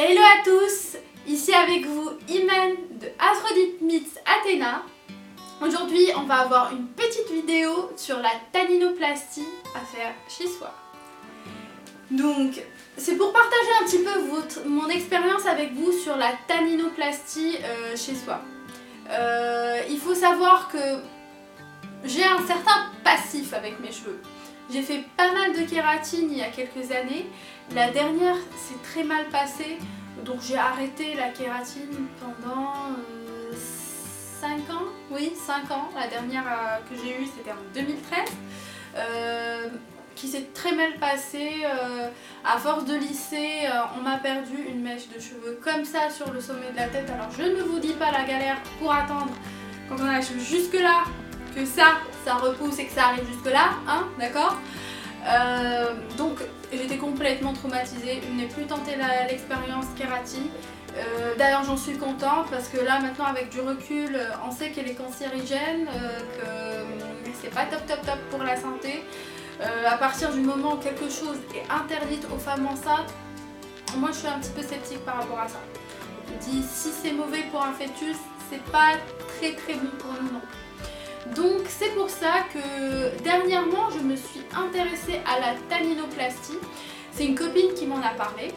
Hello à tous, ici avec vous Iman de Aphrodite Meets Athéna. Aujourd'hui on va avoir une petite vidéo sur la tanninoplastie à faire chez soi. Donc c'est pour partager un petit peu mon expérience avec vous sur la tanninoplastie chez soi. Il faut savoir que j'ai un certain passif avec mes cheveux. J'ai fait pas mal de kératine il y a quelques années. La dernière s'est très mal passée, donc j'ai arrêté la kératine pendant 5 ans. Oui, 5 ans. La dernière que j'ai eue c'était en 2013. Qui s'est très mal passée. À force de lisser, on m'a perdu une mèche de cheveux comme ça sur le sommet de la tête. Alors je ne vous dis pas la galère pour attendre quand on a les cheveux jusque là, que ça repousse et que ça arrive jusque là, hein, d'accord. Donc j'étais complètement traumatisée, je n'ai plus tenté l'expérience kératine. D'ailleurs j'en suis contente parce que là maintenant avec du recul on sait qu'elle est cancérigène, que c'est pas top pour la santé. À partir du moment où quelque chose est interdit aux femmes enceintes, moi je suis un petit peu sceptique par rapport à ça. Je dis si c'est mauvais pour un fœtus, c'est pas très bon pour nous non. Donc c'est pour ça que dernièrement je me suis intéressée à la tanninoplastie. C'est une copine qui m'en a parlé.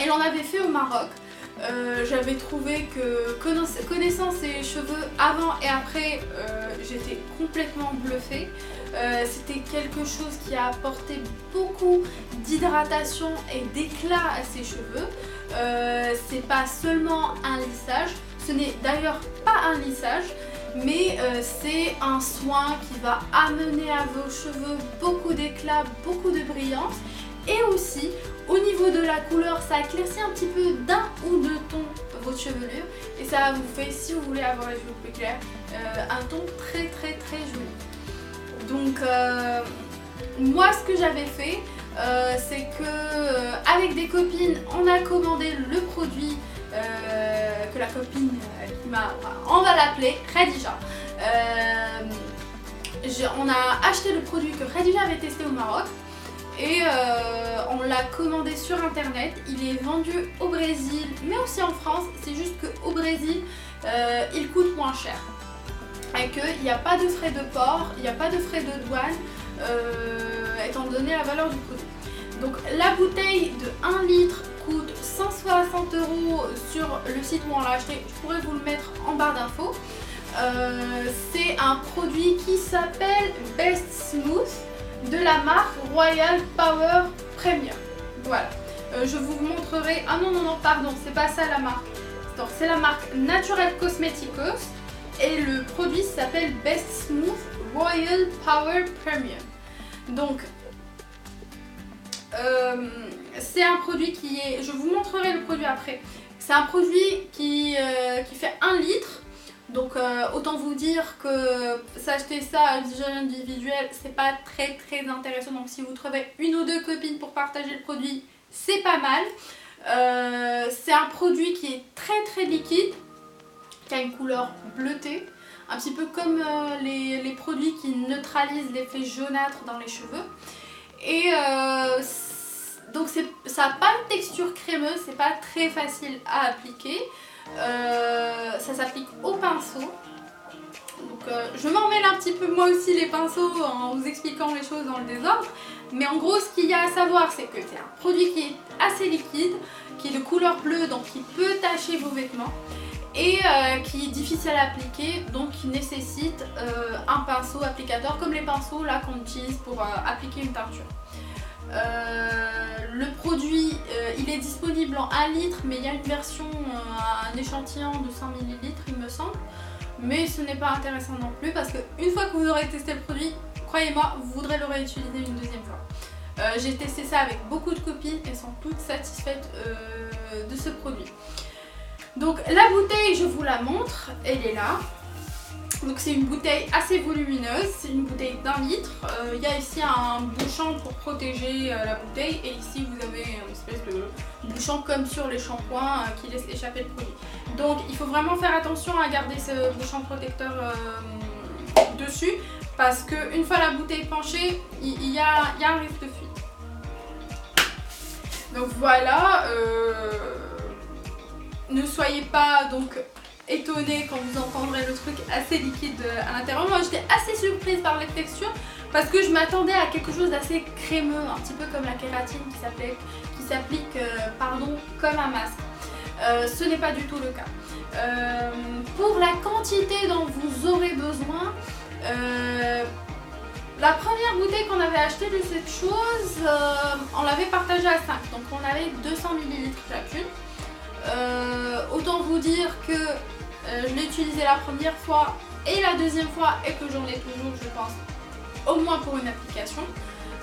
Elle en avait fait au Maroc. J'avais trouvé que connaissant ses cheveux avant et après, j'étais complètement bluffée. C'était quelque chose qui a apporté beaucoup d'hydratation et d'éclat à ses cheveux. C'est pas seulement un lissage, ce n'est d'ailleurs pas un lissage, mais c'est un soin qui va amener à vos cheveux beaucoup d'éclat, beaucoup de brillance, et aussi au niveau de la couleur ça éclaircit un petit peu d'un ou deux tons votre chevelure et ça vous fait, si vous voulez avoir les cheveux plus clairs, un ton très joli. Donc moi ce que j'avais fait, c'est que avec des copines on a commandé le produit que la copine qui m'a, on va l'appeler Khadija. On a acheté le produit que Khadija avait testé au Maroc et on l'a commandé sur internet. Il est vendu au Brésil mais aussi en France, c'est juste qu'au Brésil il coûte moins cher et qu'il n'y a pas de frais de port, il n'y a pas de frais de douane étant donné la valeur du produit. Donc la bouteille de 1 litre coûte 160 € sur le site où on l'a acheté, je pourrais vous le mettre en barre d'infos. C'est un produit qui s'appelle Best Smooth de la marque Royal Power Premium. Voilà, je vous montrerai. Ah non, pardon, c'est pas ça la marque. C'est la marque Natural Cosméticos et le produit s'appelle Best Smooth Royal Power Premium. Donc c'est un produit qui est, je vous montrerai le produit après, c'est un produit qui fait 1 litre, donc autant vous dire que s'acheter ça à l'usage individuel c'est pas très intéressant, donc si vous trouvez une ou deux copines pour partager le produit c'est pas mal. C'est un produit qui est très liquide, qui a une couleur bleutée, un petit peu comme les produits qui neutralisent l'effet jaunâtre dans les cheveux. Et donc ça n'a pas une texture crémeuse, c'est pas très facile à appliquer. Ça s'applique au pinceau. Donc je m'emmêle un petit peu moi aussi les pinceaux en vous expliquant les choses dans le désordre. Mais en gros ce qu'il y a à savoir c'est que c'est un produit qui est assez liquide, qui est de couleur bleue, donc qui peut tacher vos vêtements. Et qui est difficile à appliquer, donc qui nécessite un pinceau applicateur comme les pinceaux là qu'on utilise pour appliquer une teinture. Le produit il est disponible en 1 litre, mais il y a une version, un échantillon de 100 ml il me semble, mais ce n'est pas intéressant non plus parce qu'une fois que vous aurez testé le produit, croyez-moi, vous voudrez le réutiliser une deuxième fois. J'ai testé ça avec beaucoup de copines, elles sont toutes satisfaites de ce produit. Donc la bouteille, je vous la montre, elle est là. Donc c'est une bouteille assez volumineuse, c'est une bouteille d'1 litre. Il y a ici un bouchon pour protéger la bouteille et ici vous avez une espèce de bouchon comme sur les shampoings qui laisse échapper le produit. Donc il faut vraiment faire attention à garder ce bouchon protecteur dessus parce qu'une fois la bouteille penchée, il y a un risque de fuite. Donc voilà, ne soyez pas donc étonnés quand vous entendrez le truc assez liquide à l'intérieur. Moi j'étais assez surprise par les textures parce que je m'attendais à quelque chose d'assez crémeux, un petit peu comme la kératine qui s'applique comme un masque. Ce n'est pas du tout le cas. Pour la quantité dont vous aurez besoin, la première bouteille qu'on avait achetée de cette chose, on l'avait partagée à 5, donc on avait 200 ml chacune. Autant vous dire que je l'ai utilisée la première fois et la deuxième fois et que j'en ai toujours, je pense, au moins pour une application.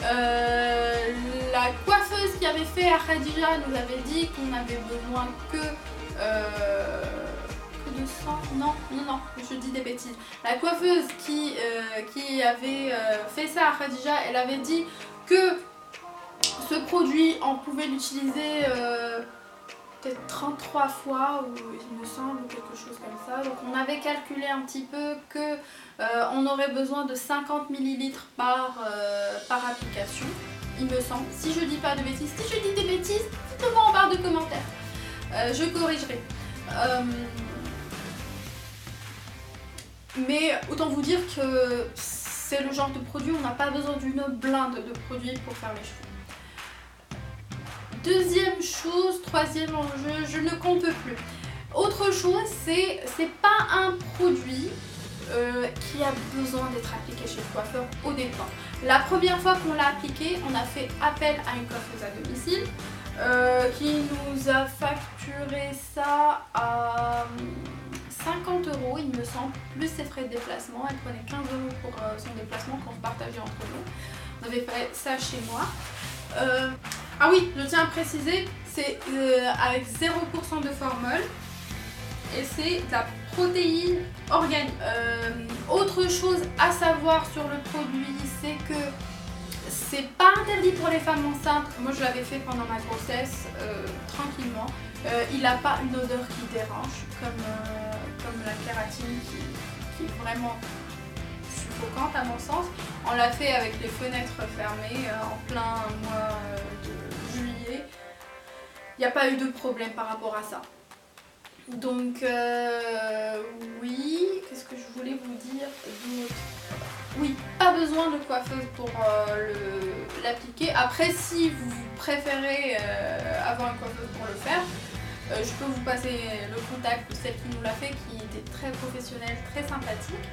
La coiffeuse qui avait fait à Khadija nous avait dit qu'on avait besoin que de 100, non, je dis des bêtises. La coiffeuse qui avait fait ça à Khadija, elle avait dit que ce produit, on pouvait l'utiliser peut-être 33 fois, ou il me semble, ou quelque chose comme ça. Donc on avait calculé un petit peu que on aurait besoin de 50 ml par application, il me semble. Si je dis pas de bêtises, si je dis des bêtises, dites-le-moi en barre de commentaires. Je corrigerai. Mais autant vous dire que c'est le genre de produit, on n'a pas besoin d'une blinde de produits pour faire les cheveux. Deuxième chose, troisième enjeu, je ne compte plus. Autre chose, c'est pas un produit qui a besoin d'être appliqué chez le coiffeur au départ. La première fois qu'on l'a appliqué, on a fait appel à une coiffeuse à domicile qui nous a facturé ça à 50 € il me semble, plus ses frais de déplacement. Elle prenait 15 € pour son déplacement qu'on se partageait entre nous. On avait fait ça chez moi. Ah oui, je tiens à préciser, c'est avec 0% de formol et c'est de la protéine organique. Autre chose à savoir sur le produit, c'est que c'est pas interdit pour les femmes enceintes. Moi je l'avais fait pendant ma grossesse tranquillement. Il n'a pas une odeur qui dérange comme la kératine qui est vraiment suffocante à mon sens. On l'a fait avec les fenêtres fermées en plein mois de juillet. Il n'y a pas eu de problème par rapport à ça. Donc oui, qu'est-ce que je voulais vous dire d'autre? Oui, pas besoin de coiffeuse pour l'appliquer. Après, si vous préférez avoir une coiffeuse pour le faire, je peux vous passer le contact de celle qui nous l'a fait, qui était très professionnelle, très sympathique.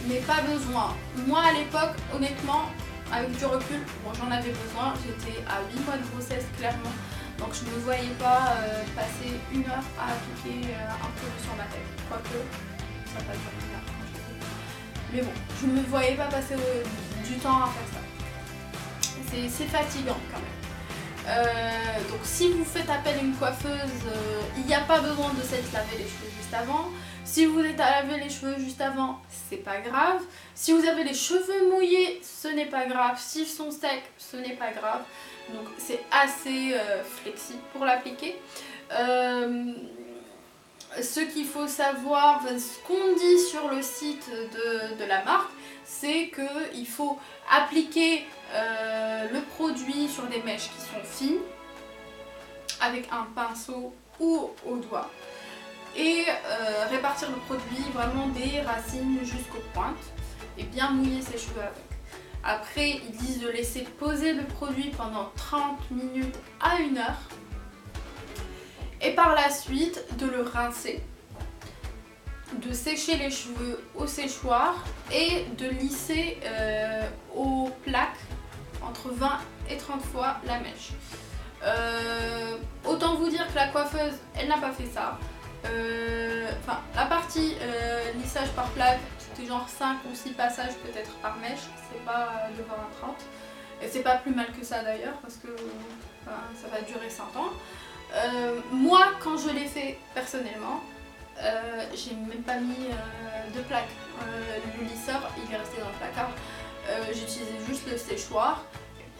Mais pas besoin. Moi à l'époque, honnêtement, avec du recul, bon, j'en avais besoin. J'étais à 8 mois de grossesse clairement. Donc je ne me voyais pas passer 1 heure à appliquer un produit sur ma tête. Quoique, ça passe pas 1 heure quand je le fais. Mais bon, je ne me voyais pas passer du temps à faire ça. C'est fatigant quand même. Donc si vous faites appel à une coiffeuse, il n'y a pas besoin de s'être lavé les cheveux juste avant. Si vous êtes à laver les cheveux juste avant, c'est pas grave. Si vous avez les cheveux mouillés, ce n'est pas grave. S'ils sont secs, ce n'est pas grave. Donc c'est assez flexible pour l'appliquer. Ce qu'il faut savoir, ce qu'on dit sur le site de la marque, c'est qu'il faut appliquer le produit sur des mèches qui sont fines avec un pinceau ou au doigt et répartir le produit vraiment des racines jusqu'aux pointes et bien mouiller ses cheveux avec. Après, ils disent de laisser poser le produit pendant 30 minutes à 1 heure et par la suite de le rincer, de sécher les cheveux au séchoir et de lisser aux plaques entre 20 et 30 fois la mèche. Autant vous dire que la coiffeuse, elle n'a pas fait ça. Enfin, la partie lissage par plaque, c'était genre 5 ou 6 passages peut-être par mèche, c'est pas de 20 à 30. Et c'est pas plus mal que ça d'ailleurs parce que ça va durer 100 ans. Moi, quand je l'ai fait personnellement, j'ai même pas mis de plaque. Le lisseur, il est resté dans le placard. J'utilisais juste le séchoir.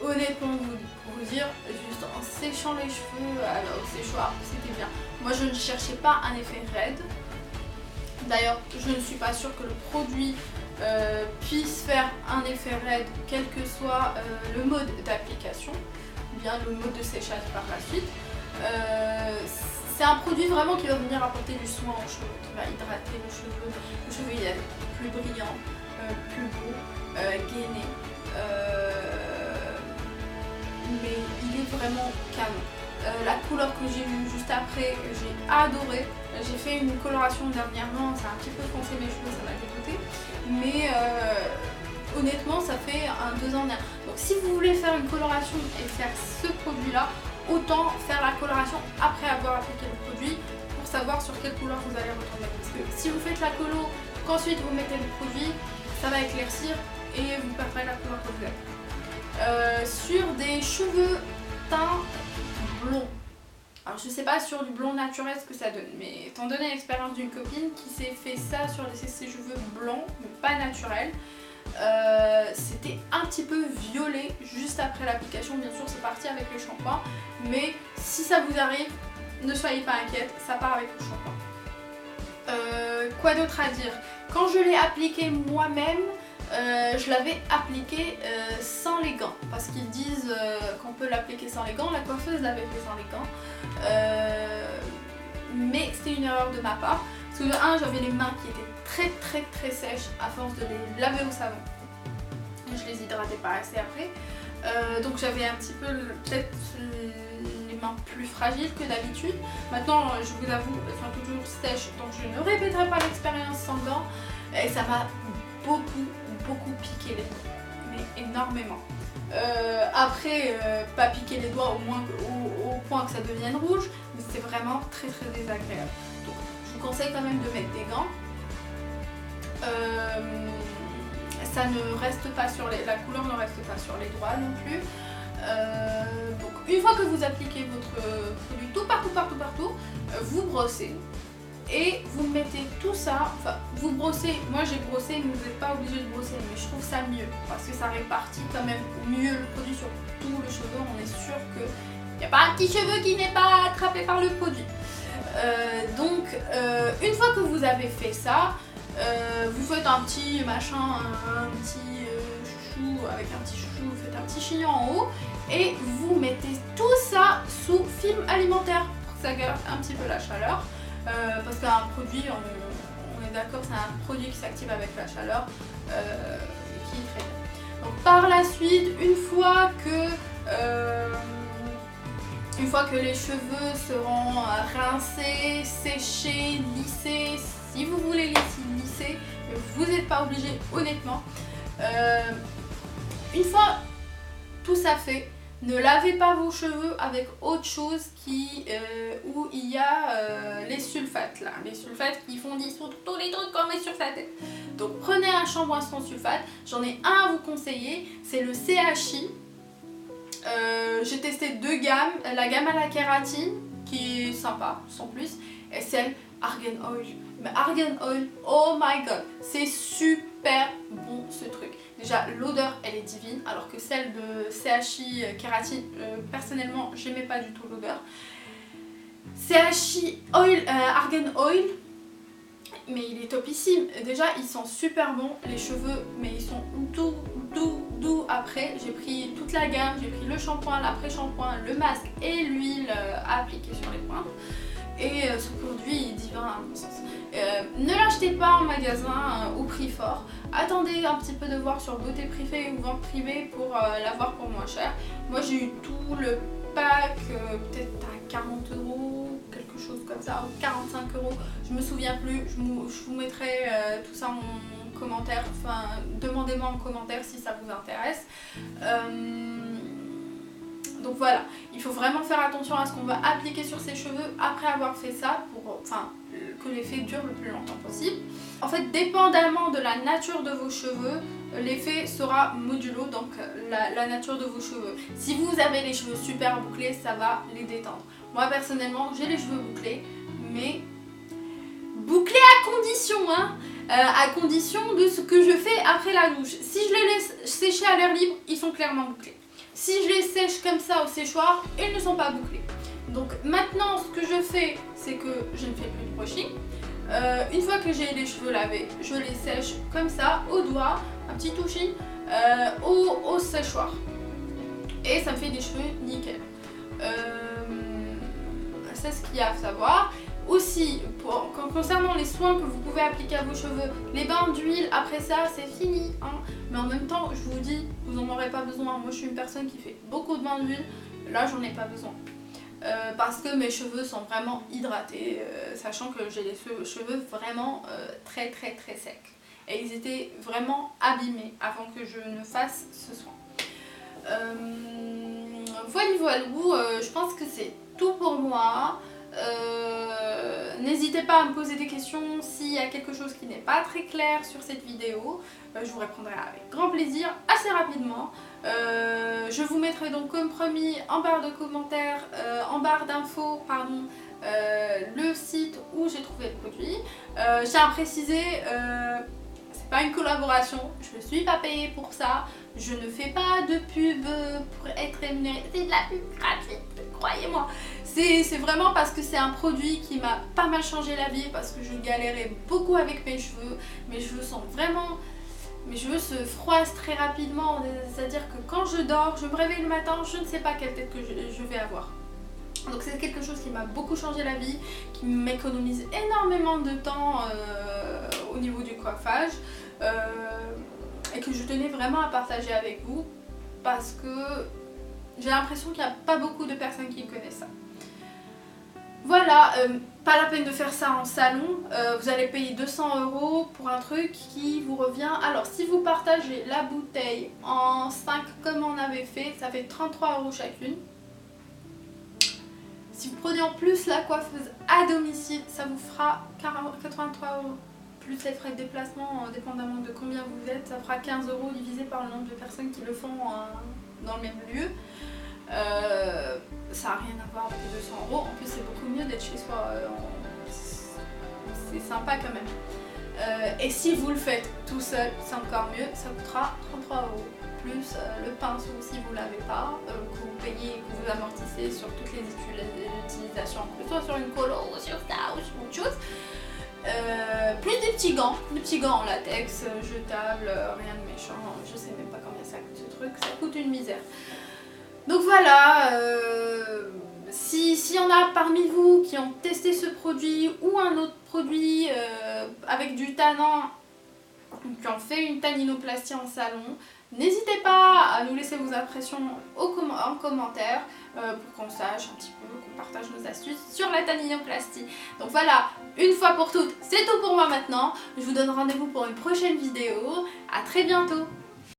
Honnêtement, pour vous dire, juste en séchant les cheveux au séchoir, c'était bien. Moi, je ne cherchais pas un effet raide. D'ailleurs, je ne suis pas sûre que le produit puisse faire un effet raide quel que soit le mode d'application ou bien le mode de séchage par la suite. C'est un produit vraiment qui va venir apporter du soin aux cheveux, qui va hydrater le cheveu il est plus brillant, plus beau, gainé, mais il est vraiment canon. La couleur que j'ai eue juste après, j'ai adoré. J'ai fait une coloration dernièrement, ça a un petit peu foncé mes cheveux, ça m'a dégoûté, mais honnêtement ça fait un 2 en 1. Donc si vous voulez faire une coloration et faire ce produit là, autant faire la coloration après avoir appliqué le produit pour savoir sur quelle couleur vous allez retomber. Parce que si vous faites la colo, qu'ensuite vous mettez le produit, ça va éclaircir et vous perdrez la couleur que vous avez. Sur des cheveux teints blond. Alors je sais pas sur du blond naturel ce que ça donne, mais étant donné l'expérience d'une copine qui s'est fait ça sur ses cheveux blancs, mais pas naturels, c'était un petit peu violet juste après l'application. Bien sûr c'est parti avec le shampoing, mais si ça vous arrive, ne soyez pas inquiète, ça part avec le shampoing. Quoi d'autre à dire? Quand je l'ai appliqué moi-même, je l'avais appliqué sans les gants, parce qu'ils disent qu'on peut l'appliquer sans les gants. La coiffeuse l'avait fait sans les gants, mais c'était une erreur de ma part, parce que de 1, j'avais les mains qui étaient très sèches à force de les laver au savon. Je les hydratais pas assez après, donc j'avais un petit peu peut-être les mains plus fragiles que d'habitude. Maintenant je vous avoue, elles sont toujours sèches, donc je ne répéterai pas l'expérience sans gants, et ça m'a beaucoup piqué les doigts, mais énormément. Après, pas piquer les doigts au point que ça devienne rouge, mais c'est vraiment très désagréable. Donc je vous conseille quand même de mettre des gants. Ça ne reste pas sur la couleur ne reste pas sur les doigts non plus. Donc une fois que vous appliquez votre produit tout partout, vous brossez. Et vous mettez tout ça, enfin vous brossez, moi j'ai brossé, mais vous n'êtes pas obligé de brosser, mais je trouve ça mieux parce que ça répartit quand même mieux le produit sur tout le cheveu. On est sûr qu'il n'y a pas un petit cheveu qui n'est pas attrapé par le produit. Donc une fois que vous avez fait ça, vous faites un petit machin, un petit chouchou, avec un petit chouchou, vous faites un petit chignon en haut et vous mettez tout ça sous film alimentaire pour que ça garde un petit peu la chaleur. Parce qu'un produit, on est d'accord, c'est un produit qui s'active avec la chaleur, qui est très bien. Donc par la suite, une fois que les cheveux seront rincés, séchés, lissés, si vous voulez lisser, vous n'êtes pas obligé honnêtement. Une fois tout ça fait, ne lavez pas vos cheveux avec autre chose où il y a les sulfates là. Les sulfates qui font dissoudre tous les trucs qu'on met sur sa tête. Donc prenez un shampoing sans sulfate. J'en ai un à vous conseiller, c'est le CHI. J'ai testé 2 gammes. La gamme à la kératine qui est sympa, sans plus. Et celle Argan Oil. Mais Argan Oil, oh my god, c'est super bon ce truc. Déjà l'odeur elle est divine, alors que celle de CHI kératine, personnellement j'aimais pas du tout l'odeur. CHI Oil, Argan Oil, mais il est topissime. Déjà ils sont super bons, les cheveux, mais ils sont doux après. J'ai pris toute la gamme, j'ai pris le shampoing, l'après-shampoing, le masque et l'huile à appliquer sur les pointes. Et ce produit est divin à mon sens. Ne l'achetez pas en magasin au prix fort. Attendez un petit peu de voir sur Beauté Privée ou Vente Privée pour l'avoir pour moins cher. Moi j'ai eu tout le pack peut-être à 40 €, quelque chose comme ça, ou 45 €. Je me souviens plus. Je vous mettrai tout ça en commentaire. Enfin, demandez-moi en commentaire si ça vous intéresse. Donc voilà, il faut vraiment faire attention à ce qu'on va appliquer sur ses cheveux après avoir fait ça pour que l'effet dure le plus longtemps possible. En fait, dépendamment de la nature de vos cheveux, l'effet sera modulo, donc la nature de vos cheveux. Si vous avez les cheveux super bouclés, ça va les détendre. Moi personnellement, j'ai les cheveux bouclés, mais bouclés à condition, hein, à condition de ce que je fais après la douche. Si je les laisse sécher à l'air libre, ils sont clairement bouclés. Si je les sèche comme ça au séchoir, ils ne sont pas bouclés. Donc maintenant ce que je fais, c'est que je ne fais plus de brushing. Une fois que j'ai les cheveux lavés, je les sèche comme ça au doigt, un petit touching au séchoir. Et ça me fait des cheveux nickel. C'est ce qu'il y a à savoir. Aussi, concernant les soins que vous pouvez appliquer à vos cheveux, les bains d'huile, après ça, c'est fini. Hein. Mais en même temps, je vous dis, vous n'en aurez pas besoin. Moi, je suis une personne qui fait beaucoup de bains d'huile. Là, j'en ai pas besoin. Parce que mes cheveux sont vraiment hydratés, sachant que j'ai les cheveux vraiment très secs. Et ils étaient vraiment abîmés avant que je ne fasse ce soin. Voilà, je pense que c'est tout pour moi. N'hésitez pas à me poser des questions s'il y a quelque chose qui n'est pas très clair sur cette vidéo. Je vous répondrai avec grand plaisir assez rapidement. Je vous mettrai donc comme promis en barre de commentaires, en barre d'infos, pardon, le site où j'ai trouvé le produit. Je tiens à préciser, c'est pas une collaboration, je ne suis pas payée pour ça. Je ne fais pas de pub pour être rémunérée, c'est de la pub gratuite, croyez-moi. C'est vraiment parce que c'est un produit qui m'a pas mal changé la vie, parce que je galérais beaucoup avec mes cheveux. Mes cheveux sont vraiment... Mes cheveux se froissent très rapidement, c'est-à-dire que quand je dors, je me réveille le matin, je ne sais pas quelle tête que je vais avoir. Donc c'est quelque chose qui m'a beaucoup changé la vie, qui m'économise énormément de temps au niveau du coiffage. Et que je tenais vraiment à partager avec vous parce que j'ai l'impression qu'il n'y a pas beaucoup de personnes qui connaissent ça. Voilà, pas la peine de faire ça en salon, vous allez payer 200 € pour un truc qui vous revient. Alors si vous partagez la bouteille en 5 comme on avait fait, ça fait 33 € chacune. Si vous prenez en plus la coiffeuse à domicile, ça vous fera 83 €. Plus les frais de déplacement, dépendamment de combien vous êtes, ça fera 15 € divisé par le nombre de personnes qui le font dans le même lieu. Ça n'a rien à voir avec les 200 €. En plus, c'est beaucoup mieux d'être chez soi. C'est sympa quand même. Et si vous le faites tout seul, c'est encore mieux. Ça coûtera 33 €. Plus le pinceau si vous ne l'avez pas, que vous payez, que vous amortissez sur toutes les utilisations, que ce soit sur une colo ou sur ça ou sur autre chose. Plus des petits gants en latex, jetables, rien de méchant, je sais même pas combien ça coûte ce truc, ça coûte une misère. Donc voilà, s'il y en a parmi vous qui ont testé ce produit ou un autre produit avec du tannin, qui ont fait une tanninoplastie en salon, n'hésitez pas à nous laisser vos impressions en commentaire pour qu'on sache un petit peu, qu'on partage nos astuces sur la tanninoplastie. Donc voilà, une fois pour toutes, c'est tout pour moi maintenant. Je vous donne rendez-vous pour une prochaine vidéo. À très bientôt.